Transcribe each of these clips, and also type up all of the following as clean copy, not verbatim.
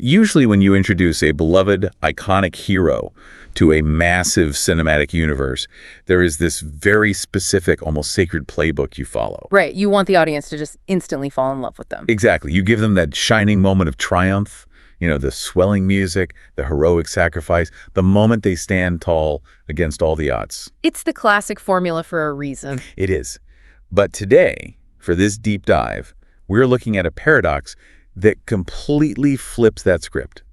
Usually when you introduce a beloved, iconic hero to a massive cinematic universe, there is this very specific, almost sacred playbook you follow. Right. You want the audience to just instantly fall in love with them. Exactly. You give them that shining moment of triumph, the swelling music, the heroic sacrifice, the moment they stand tall against all the odds. It's the classic formula for a reason. It is. But today, for this deep dive, we're looking at a paradox that completely flips that script.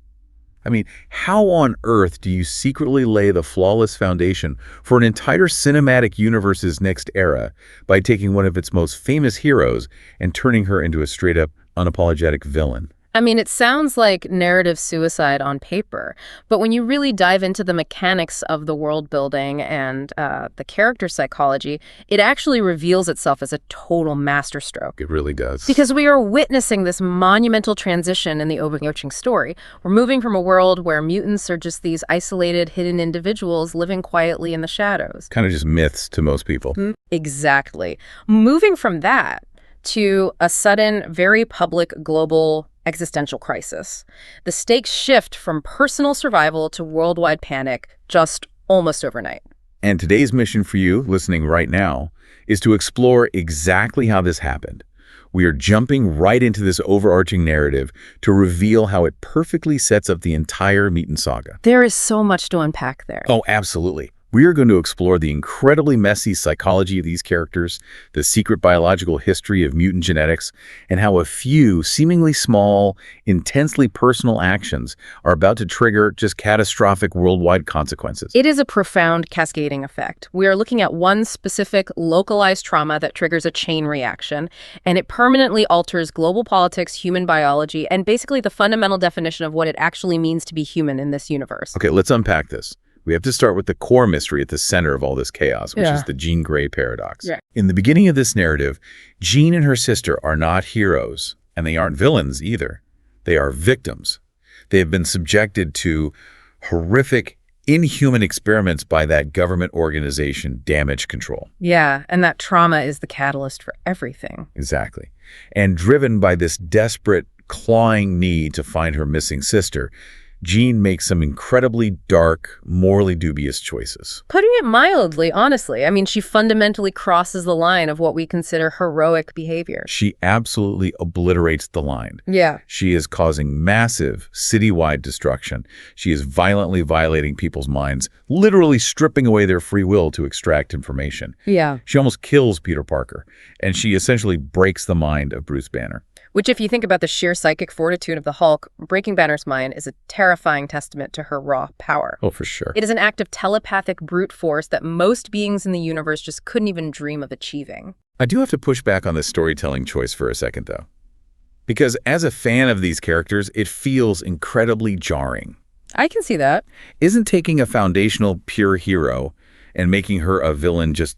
I mean, how on earth do you secretly lay the flawless foundation for an entire cinematic universe's next era by taking one of its most famous heroes and turning her into a straight-up, unapologetic villain? I mean, it sounds like narrative suicide on paper, but when you really dive into the mechanics of the world building and the character psychology, it actually reveals itself as a total masterstroke. It really does. Because we are witnessing this monumental transition in the overarching story. We're moving from a world where mutants are just these isolated, hidden individuals living quietly in the shadows. Kind of just myths to most people. Exactly. Moving from that to a sudden, very public, global existential crisis. The stakes shift from personal survival to worldwide panic just almost overnight. And today's mission for you, listening right now, is to explore exactly how this happened. We are jumping right into this overarching narrative to reveal how it perfectly sets up the entire Mutant saga. There is so much to unpack there. Oh, absolutely. We are going to explore the incredibly messy psychology of these characters, the secret biological history of mutant genetics, and how a few seemingly small, intensely personal actions are about to trigger just catastrophic worldwide consequences. It is a profound cascading effect. We are looking at one specific localized trauma that triggers a chain reaction, and it permanently alters global politics, human biology, and basically the fundamental definition of what it actually means to be human in this universe. Okay, let's unpack this. We have to start with the core mystery at the center of all this chaos, which is the Jean Grey paradox. Yeah. In the beginning of this narrative, Jean and her sister are not heroes, and they aren't villains either. They are victims. They have been subjected to horrific, inhuman experiments by that government organization, Damage Control. Yeah, and that trauma is the catalyst for everything. Exactly. And driven by this desperate, clawing need to find her missing sister, Jean makes some incredibly dark, morally dubious choices. Putting it mildly, honestly. I mean, she fundamentally crosses the line of what we consider heroic behavior. She absolutely obliterates the line. Yeah. She is causing massive citywide destruction. She is violently violating people's minds, literally stripping away their free will to extract information. Yeah. She almost kills Peter Parker, and she essentially breaks the mind of Bruce Banner. Which, if you think about the sheer psychic fortitude of the Hulk, breaking Banner's mind is a terrifying testament to her raw power. Oh, for sure. It is an act of telepathic brute force that most beings in the universe just couldn't even dream of achieving. I do have to push back on this storytelling choice for a second, though. Because as a fan of these characters, it feels incredibly jarring. I can see that. Isn't taking a foundational pure hero and making her a villain just,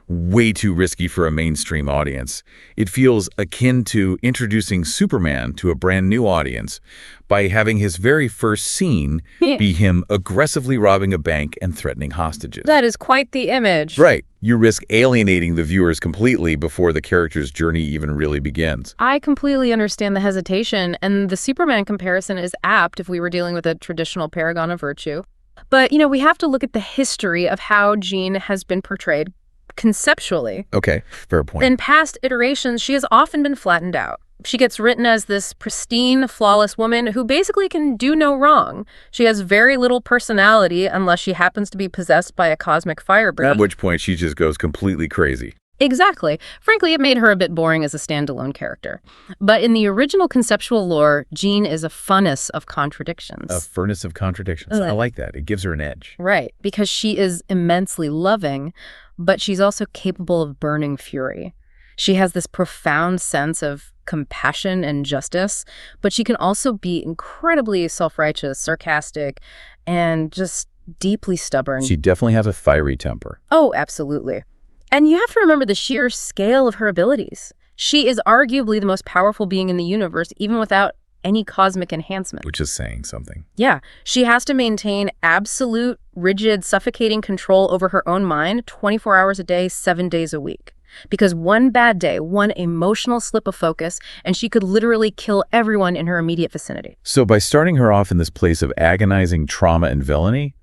way too risky for a mainstream audience? It feels akin to introducing Superman to a brand new audience by having his very first scene be him aggressively robbing a bank and threatening hostages. That is quite the image. Right. You risk alienating the viewers completely before the character's journey even really begins. I completely understand the hesitation, and the Superman comparison is apt if we were dealing with a traditional paragon of virtue. But, we have to look at the history of how Jean has been portrayed conceptually. Okay, fair point. In past iterations, she has often been flattened out. She gets written as this pristine, flawless woman who basically can do no wrong. She has very little personality unless she happens to be possessed by a cosmic firebird. At which point she just goes completely crazy. Exactly. Frankly, it made her a bit boring as a standalone character. But in the original conceptual lore, Jean is a furnace of contradictions. A furnace of contradictions. I like that. It gives her an edge. Right, because she is immensely loving, but she's also capable of burning fury. She has this profound sense of compassion and justice, but she can also be incredibly self-righteous, sarcastic, and just deeply stubborn. She definitely has a fiery temper. Oh, absolutely. And you have to remember the sheer scale of her abilities. She is arguably the most powerful being in the universe, even without any cosmic enhancement. Which is saying something. Yeah. She has to maintain absolute, rigid, suffocating control over her own mind 24 hours a day, 7 days a week. Because one bad day, one emotional slip of focus, and she could literally kill everyone in her immediate vicinity. So by starting her off in this place of agonizing trauma and villainy,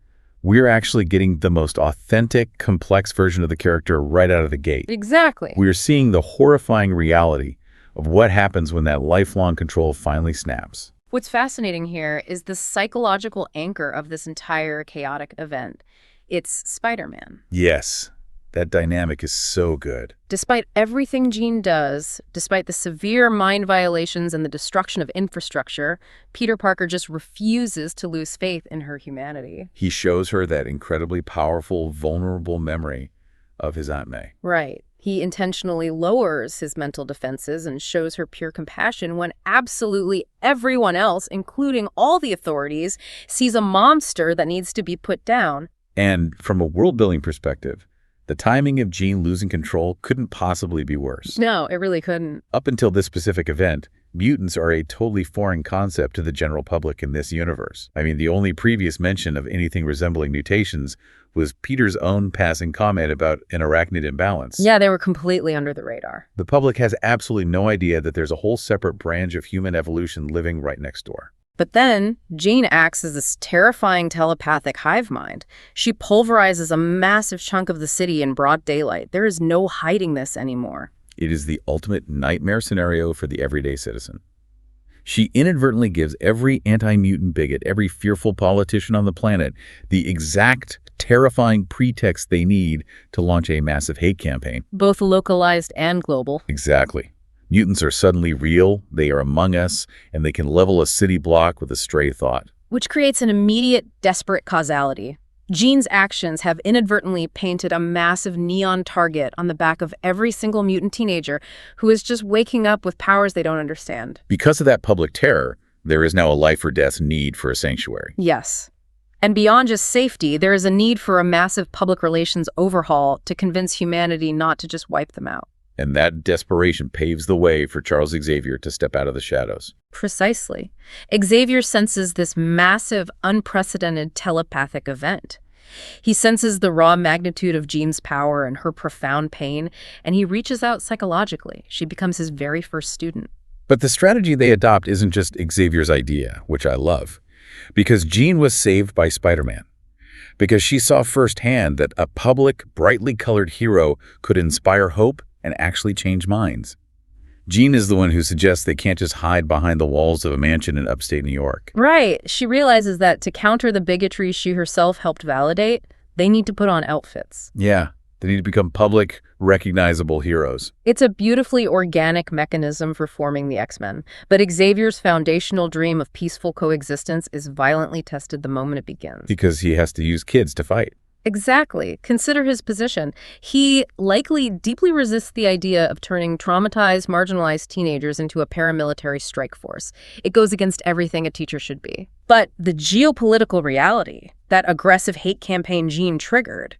we're actually getting the most authentic, complex version of the character right out of the gate. Exactly. We're seeing the horrifying reality of what happens when that lifelong control finally snaps. What's fascinating here is the psychological anchor of this entire chaotic event. It's Spider-Man. Yes, that dynamic is so good. Despite everything Jean does, despite the severe mind violations and the destruction of infrastructure, Peter Parker just refuses to lose faith in her humanity. He shows her that incredibly powerful, vulnerable memory of his Aunt May. Right. He intentionally lowers his mental defenses and shows her pure compassion when absolutely everyone else, including all the authorities, sees a monster that needs to be put down. And from a world-building perspective, the timing of Jean losing control couldn't possibly be worse. No, it really couldn't. Up until this specific event, mutants are a totally foreign concept to the general public in this universe. I mean, the only previous mention of anything resembling mutations was Peter's own passing comment about an arachnid imbalance. Yeah, they were completely under the radar. The public has absolutely no idea that there's a whole separate branch of human evolution living right next door. But then, Jean acts as this terrifying telepathic hive mind. She pulverizes a massive chunk of the city in broad daylight. There is no hiding this anymore. It is the ultimate nightmare scenario for the everyday citizen. She inadvertently gives every anti-mutant bigot, every fearful politician on the planet, the exact terrifying pretext they need to launch a massive hate campaign. Both localized and global. Exactly. Mutants are suddenly real, they are among us, and they can level a city block with a stray thought. Which creates an immediate, desperate causality. Jean's actions have inadvertently painted a massive neon target on the back of every single mutant teenager who is just waking up with powers they don't understand. Because of that public terror, there is now a life-or-death need for a sanctuary. Yes. And beyond just safety, there is a need for a massive public relations overhaul to convince humanity not to just wipe them out. And that desperation paves the way for Charles Xavier to step out of the shadows. Precisely. Xavier senses this massive, unprecedented telepathic event. He senses the raw magnitude of Jean's power and her profound pain, and he reaches out psychologically. She becomes his very first student. But the strategy they adopt isn't just Xavier's idea, which I love, because Jean was saved by Spider-Man. Because she saw firsthand that a public, brightly colored hero could inspire hope and actually change minds. Jean is the one who suggests they can't just hide behind the walls of a mansion in upstate New York. Right. She realizes that to counter the bigotry she herself helped validate, they need to put on outfits. Yeah, they need to become public, recognizable heroes. It's a beautifully organic mechanism for forming the X-Men, but Xavier's foundational dream of peaceful coexistence is violently tested the moment it begins. Because he has to use kids to fight. Exactly. Consider his position. He likely deeply resists the idea of turning traumatized, marginalized teenagers into a paramilitary strike force. It goes against everything a teacher should be. But the geopolitical reality, that aggressive hate campaign Jean triggered,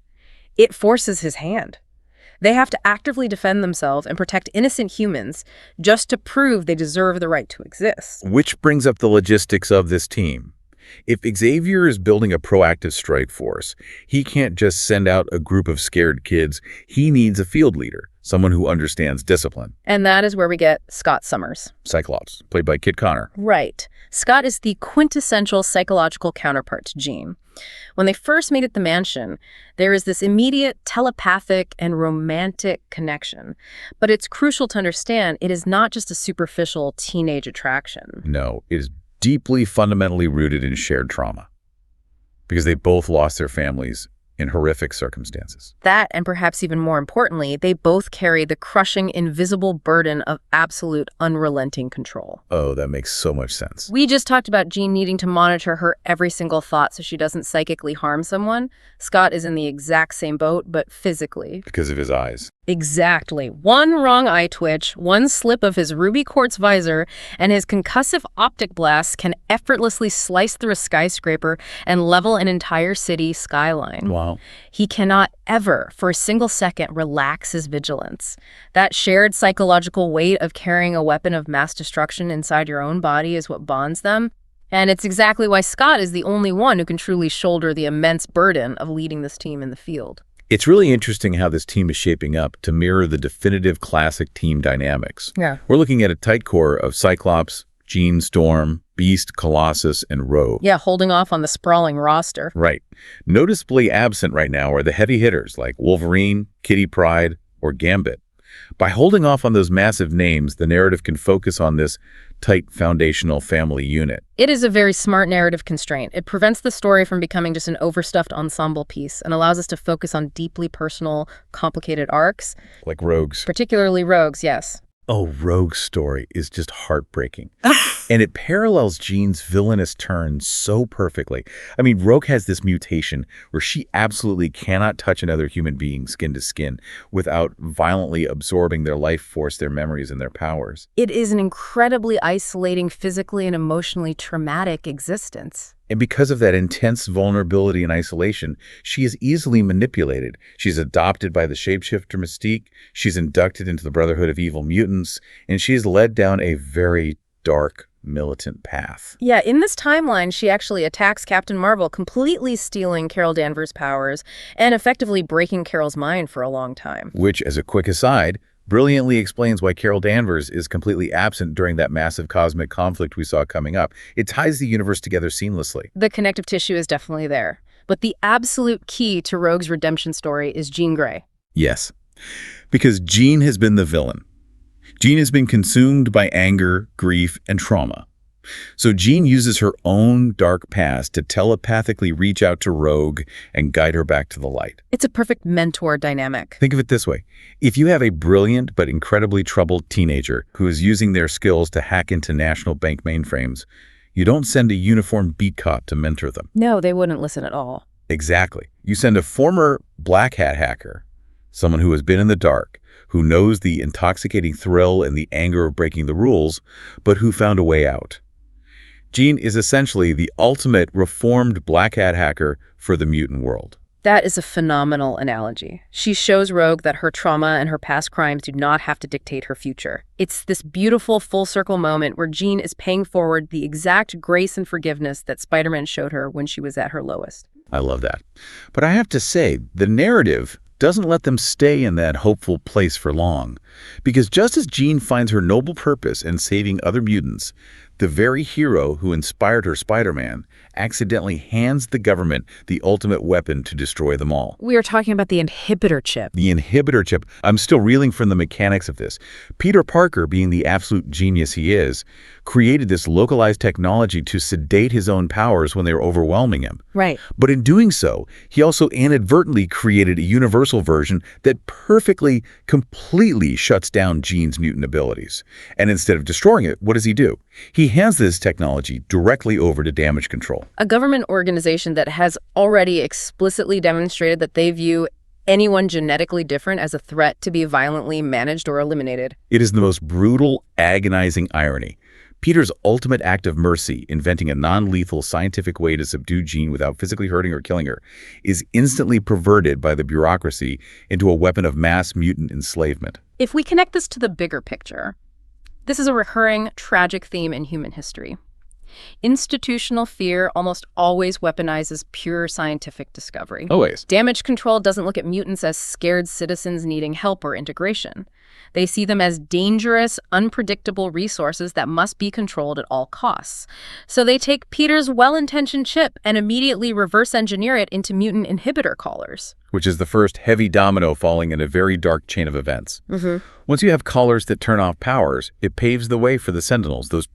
it forces his hand. They have to actively defend themselves and protect innocent humans just to prove they deserve the right to exist. Which brings up the logistics of this team. If Xavier is building a proactive strike force, he can't just send out a group of scared kids. He needs a field leader, someone who understands discipline. And that is where we get Scott Summers. Cyclops, played by Kit Connor. Right. Scott is the quintessential psychological counterpart to Jean. When they first meet at the mansion, there is this immediate telepathic and romantic connection. But it's crucial to understand it is not just a superficial teenage attraction. No, it is deeply fundamentally rooted in shared trauma, because they both lost their families in horrific circumstances. That, and perhaps even more importantly, they both carry the crushing, invisible burden of absolute, unrelenting control. Oh, that makes so much sense. We just talked about Jean needing to monitor her every single thought so she doesn't psychically harm someone. Scott is in the exact same boat, but physically. Because of his eyes. Exactly. One wrong eye twitch, one slip of his ruby quartz visor, and his concussive optic blasts can effortlessly slice through a skyscraper and level an entire city skyline. Wow. He cannot ever, for a single second, relax his vigilance. That shared psychological weight of carrying a weapon of mass destruction inside your own body is what bonds them. And it's exactly why Scott is the only one who can truly shoulder the immense burden of leading this team in the field. It's really interesting how this team is shaping up to mirror the definitive classic team dynamics. Yeah. We're looking at a tight core of Cyclops, Jean, Storm, Beast, Colossus, and Rogue. Yeah, holding off on the sprawling roster. Right. Noticeably absent right now are the heavy hitters like Wolverine, Kitty Pryde, or Gambit. By holding off on those massive names, the narrative can focus on this tight foundational family unit. It is a very smart narrative constraint. It prevents the story from becoming just an overstuffed ensemble piece and allows us to focus on deeply personal, complicated arcs. Like Rogue's. Particularly Rogue's, yes. Oh, Rogue's story is just heartbreaking. And it parallels Jean's villainous turn so perfectly. I mean, Rogue has this mutation where she absolutely cannot touch another human being skin to skin without violently absorbing their life force, their memories, and their powers. It is an incredibly isolating, physically and emotionally traumatic existence. And because of that intense vulnerability and isolation, she is easily manipulated. She's adopted by the shapeshifter Mystique, she's inducted into the Brotherhood of Evil Mutants, and she is led down a very dark, militant path. Yeah, in this timeline, she actually attacks Captain Marvel, completely stealing Carol Danvers' powers and effectively breaking Carol's mind for a long time. Which, as a quick aside, brilliantly explains why Carol Danvers is completely absent during that massive cosmic conflict we saw coming up. It ties the universe together seamlessly. The connective tissue is definitely there. But the absolute key to Rogue's redemption story is Jean Grey. Yes, because Jean has been the villain. Jean has been consumed by anger, grief, and trauma. So Jean uses her own dark past to telepathically reach out to Rogue and guide her back to the light. It's a perfect mentor dynamic. Think of it this way. If you have a brilliant but incredibly troubled teenager who is using their skills to hack into national bank mainframes, you don't send a uniformed beat cop to mentor them. No, they wouldn't listen at all. Exactly. You send a former black hat hacker, someone who has been in the dark, who knows the intoxicating thrill and the anger of breaking the rules, but who found a way out. Jean is essentially the ultimate reformed black hat hacker for the mutant world. That is a phenomenal analogy. She shows Rogue that her trauma and her past crimes do not have to dictate her future. It's this beautiful full circle moment where Jean is paying forward the exact grace and forgiveness that Spider-Man showed her when she was at her lowest. I love that. But I have to say, the narrative doesn't let them stay in that hopeful place for long. Because just as Jean finds her noble purpose in saving other mutants, the very hero who inspired her Spider-Man accidentally hands the government the ultimate weapon to destroy them all. We are talking about the inhibitor chip. The inhibitor chip. I'm still reeling from the mechanics of this. Peter Parker, being the absolute genius he is, created this localized technology to sedate his own powers when they were overwhelming him. Right. But in doing so, he also inadvertently created a universal version that perfectly, completely shuts down Jean's mutant abilities. And instead of destroying it, what does he do? He hands this technology directly over to damage control. A government organization that has already explicitly demonstrated that they view anyone genetically different as a threat to be violently managed or eliminated. It is the most brutal, agonizing irony. Peter's ultimate act of mercy, inventing a non-lethal scientific way to subdue Jean without physically hurting or killing her, is instantly perverted by the bureaucracy into a weapon of mass mutant enslavement. If we connect this to the bigger picture, this is a recurring, tragic theme in human history. Institutional fear almost always weaponizes pure scientific discovery. Always. Damage control doesn't look at mutants as scared citizens needing help or integration. They see them as dangerous, unpredictable resources that must be controlled at all costs. So they take Peter's well-intentioned chip and immediately reverse engineer it into mutant inhibitor collars. Which is the first heavy domino falling in a very dark chain of events. Once you have collars that turn off powers, it paves the way for the Sentinels, those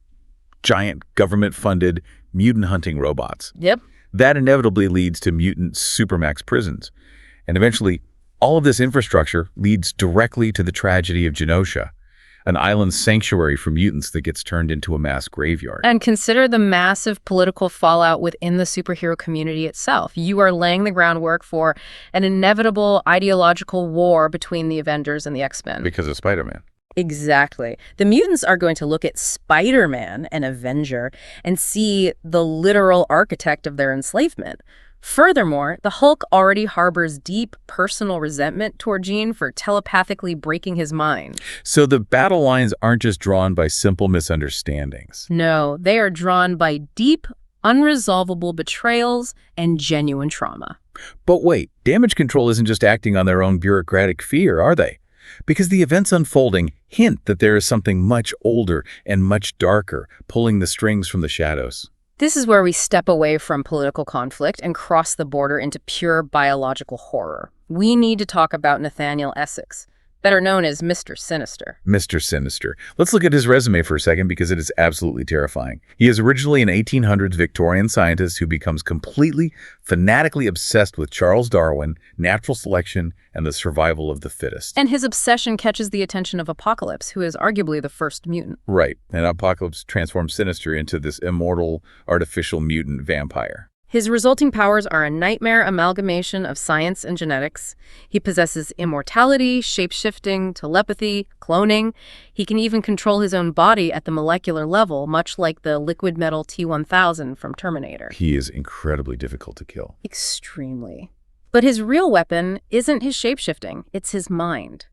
giant government-funded mutant hunting robots. Yep. That inevitably leads to mutant supermax prisons. And eventually, all of this infrastructure leads directly to the tragedy of Genosha, an island sanctuary for mutants that gets turned into a mass graveyard. And consider the massive political fallout within the superhero community itself. You are laying the groundwork for an inevitable ideological war between the Avengers and the X-Men. Because of Spider-Man. Exactly. The mutants are going to look at Spider-Man, an Avenger, and see the literal architect of their enslavement. Furthermore, the Hulk already harbors deep personal resentment toward Jean for telepathically breaking his mind. So the battle lines aren't just drawn by simple misunderstandings. No, they are drawn by deep, unresolvable betrayals and genuine trauma. But wait, damage control isn't just acting on their own bureaucratic fear, are they? Because the events unfolding hint that there is something much older and much darker pulling the strings from the shadows. This is where we step away from political conflict and cross the border into pure biological horror. We need to talk about Nathaniel Essex, better known as Mr. Sinister. Mr. Sinister. Let's look at his resume for a second because it is absolutely terrifying. He is originally an 1800s Victorian scientist who becomes completely, fanatically obsessed with Charles Darwin, natural selection, and the survival of the fittest. And his obsession catches the attention of Apocalypse, who is arguably the first mutant. Right, and Apocalypse transforms Sinister into this immortal, artificial mutant vampire. His resulting powers are a nightmare amalgamation of science and genetics. He possesses immortality, shape-shifting, telepathy, cloning. He can even control his own body at the molecular level, much like the liquid metal T-1000 from Terminator. He is incredibly difficult to kill. Extremely. But his real weapon isn't his shape-shifting, it's his mind.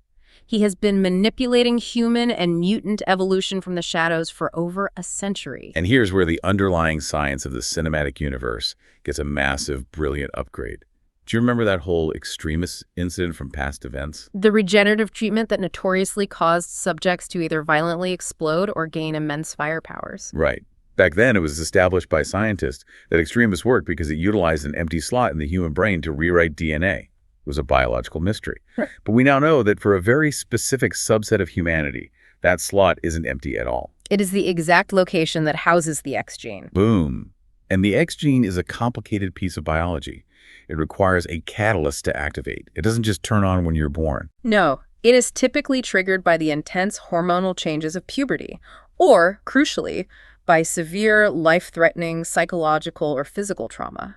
He has been manipulating human and mutant evolution from the shadows for over a century. And here's where the underlying science of the cinematic universe gets a massive, brilliant upgrade. Do you remember that whole extremist incident from past events? The regenerative treatment that notoriously caused subjects to either violently explode or gain immense fire powers. Right. Back then, it was established by scientists that extremists worked because it utilized an empty slot in the human brain to rewrite DNA. It was a biological mystery. Right. But we now know that for a very specific subset of humanity, that slot isn't empty at all. It is the exact location that houses the X gene. Boom. And the X gene is a complicated piece of biology. It requires a catalyst to activate. It doesn't just turn on when you're born. No, it is typically triggered by the intense hormonal changes of puberty, or, crucially, by severe, life-threatening psychological or physical trauma.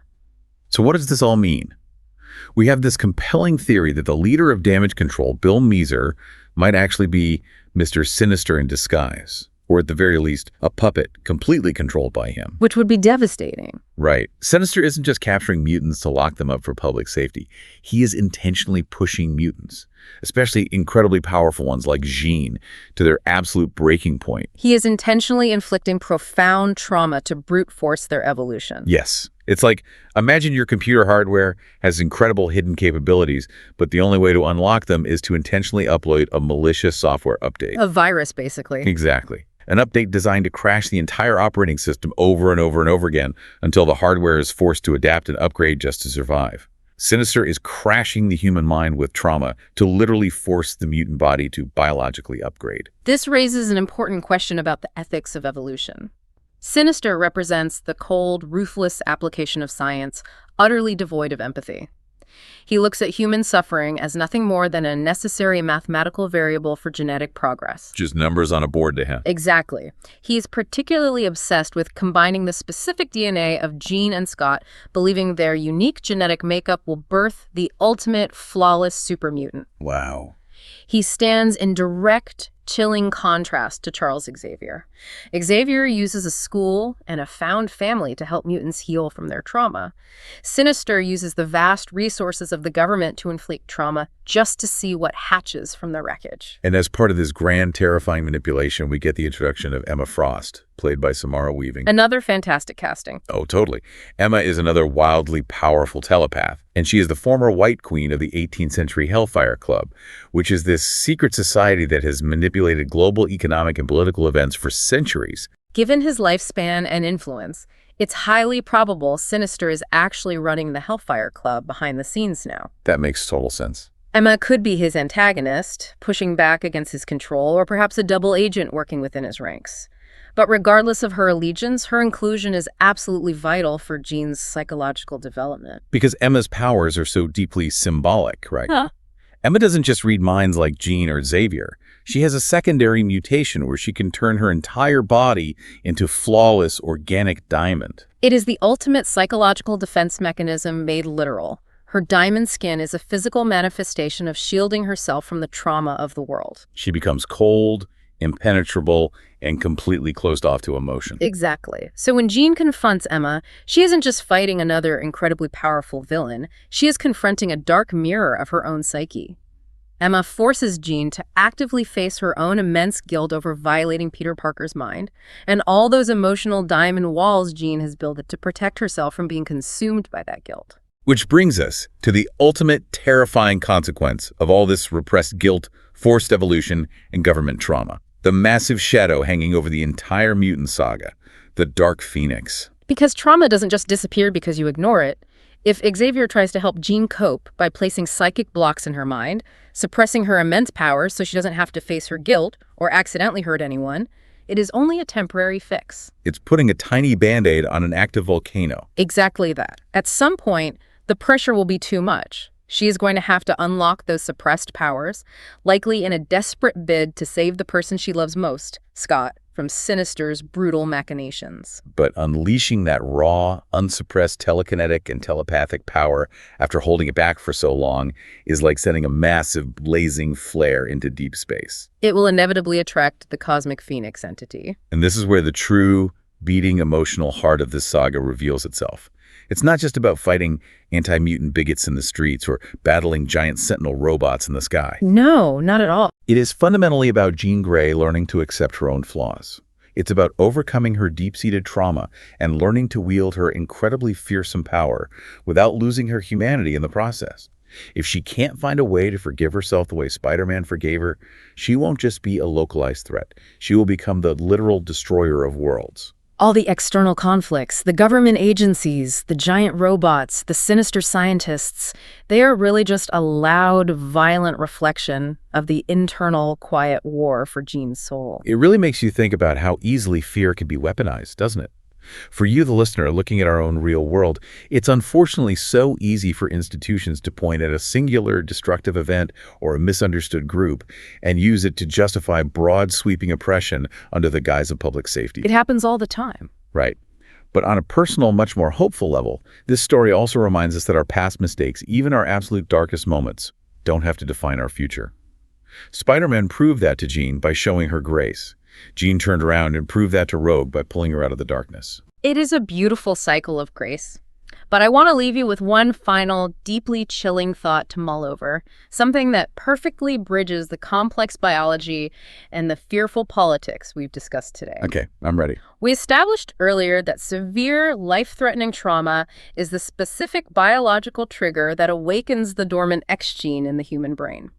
So what does this all mean? We have this compelling theory that the leader of damage control, Bill Measer, might actually be Mr. Sinister in disguise, or at the very least, a puppet completely controlled by him. Which would be devastating. Right. Sinister isn't just capturing mutants to lock them up for public safety. He is intentionally pushing mutants, especially incredibly powerful ones like Jean, to their absolute breaking point. He is intentionally inflicting profound trauma to brute force their evolution. Yes. It's like, imagine your computer hardware has incredible hidden capabilities, but the only way to unlock them is to intentionally upload a malicious software update. A virus, basically. Exactly. An update designed to crash the entire operating system over and over and over again until the hardware is forced to adapt and upgrade just to survive. Sinister is crashing the human mind with trauma to literally force the mutant body to biologically upgrade. This raises an important question about the ethics of evolution. Sinister represents the cold, ruthless application of science, utterly devoid of empathy. He looks at human suffering as nothing more than a necessary mathematical variable for genetic progress. Just numbers on a board to him. Exactly. He's particularly obsessed with combining the specific DNA of Jean and Scott, believing their unique genetic makeup will birth the ultimate flawless supermutant. Wow. He stands in direct, chilling contrast to Charles Xavier. Xavier uses a school and a found family to help mutants heal from their trauma. Sinister uses the vast resources of the government to inflict trauma just to see what hatches from the wreckage. And as part of this grand, terrifying manipulation, we get the introduction of Emma Frost, played by Samara Weaving. Another fantastic casting. Oh, totally. Emma is another wildly powerful telepath, and she is the former White Queen of the 18th Century Hellfire Club, which is this secret society that has manipulated global economic and political events for centuries. Given his lifespan and influence, it's highly probable Sinister is actually running the Hellfire Club behind the scenes now. That makes total sense. Emma could be his antagonist, pushing back against his control, or perhaps a double agent working within his ranks. But regardless of her allegiance, her inclusion is absolutely vital for Jean's psychological development. Because Emma's powers are so deeply symbolic, right? Huh. Emma doesn't just read minds like Jean or Xavier. She has a secondary mutation where she can turn her entire body into flawless organic diamond. It is the ultimate psychological defense mechanism made literal. Her diamond skin is a physical manifestation of shielding herself from the trauma of the world. She becomes cold, impenetrable, and completely closed off to emotion. Exactly. So when Jean confronts Emma, she isn't just fighting another incredibly powerful villain. She is confronting a dark mirror of her own psyche. Emma forces Jean to actively face her own immense guilt over violating Peter Parker's mind, and all those emotional diamond walls Jean has built to protect herself from being consumed by that guilt. Which brings us to the ultimate terrifying consequence of all this repressed guilt, forced evolution, and government trauma. The massive shadow hanging over the entire mutant saga, the Dark Phoenix. Because trauma doesn't just disappear because you ignore it. If Xavier tries to help Jean cope by placing psychic blocks in her mind, suppressing her immense powers so she doesn't have to face her guilt or accidentally hurt anyone, it is only a temporary fix. It's putting a tiny Band-Aid on an active volcano. Exactly that. At some point, the pressure will be too much. She is going to have to unlock those suppressed powers, likely in a desperate bid to save the person she loves most, Scott, from Sinister's brutal machinations. But unleashing that raw, unsuppressed telekinetic and telepathic power after holding it back for so long is like sending a massive blazing flare into deep space. It will inevitably attract the cosmic phoenix entity. And this is where the true, beating emotional heart of this saga reveals itself. It's not just about fighting anti-mutant bigots in the streets or battling giant sentinel robots in the sky. No, not at all. It is fundamentally about Jean Grey learning to accept her own flaws. It's about overcoming her deep-seated trauma and learning to wield her incredibly fearsome power without losing her humanity in the process. If she can't find a way to forgive herself the way Spider-Man forgave her, she won't just be a localized threat. She will become the literal destroyer of worlds. All the external conflicts, the government agencies, the giant robots, the sinister scientists, they are really just a loud, violent reflection of the internal, quiet war for Jean's soul. It really makes you think about how easily fear can be weaponized, doesn't it? For you, the listener, looking at our own real world, it's unfortunately so easy for institutions to point at a singular destructive event or a misunderstood group and use it to justify broad sweeping oppression under the guise of public safety. It happens all the time. Right. But on a personal, much more hopeful level, this story also reminds us that our past mistakes, even our absolute darkest moments, don't have to define our future. Spider-Man proved that to Jean by showing her grace. Jean turned around and proved that to Rogue by pulling her out of the darkness. It is a beautiful cycle of grace. But I want to leave you with one final, deeply chilling thought to mull over, something that perfectly bridges the complex biology and the fearful politics we've discussed today. Okay, I'm ready. We established earlier that severe, life-threatening trauma is the specific biological trigger that awakens the dormant X gene in the human brain.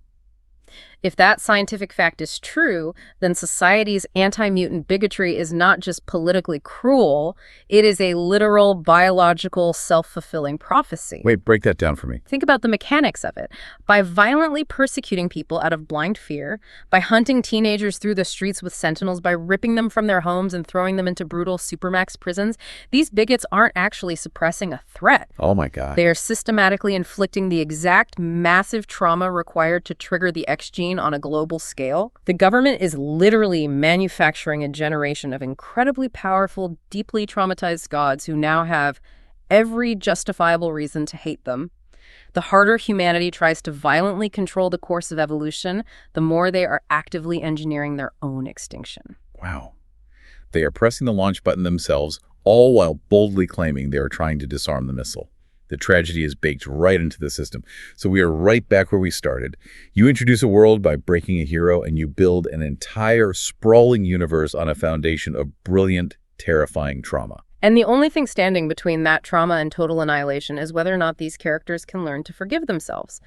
If that scientific fact is true, then society's anti-mutant bigotry is not just politically cruel, it is a literal biological self-fulfilling prophecy. Wait, break that down for me. Think about the mechanics of it. By violently persecuting people out of blind fear, by hunting teenagers through the streets with sentinels, by ripping them from their homes and throwing them into brutal supermax prisons, these bigots aren't actually suppressing a threat. Oh my God. They are systematically inflicting the exact massive trauma required to trigger the X gene on a global scale. The government is literally manufacturing a generation of incredibly powerful, deeply traumatized gods who now have every justifiable reason to hate them. The harder humanity tries to violently control the course of evolution, the more they are actively engineering their own extinction. Wow. They are pressing the launch button themselves, all while boldly claiming they are trying to disarm the missile. The tragedy is baked right into the system. So we are right back where we started. You introduce a world by breaking a hero, and you build an entire sprawling universe on a foundation of brilliant, terrifying trauma. And the only thing standing between that trauma and total annihilation is whether or not these characters can learn to forgive themselves.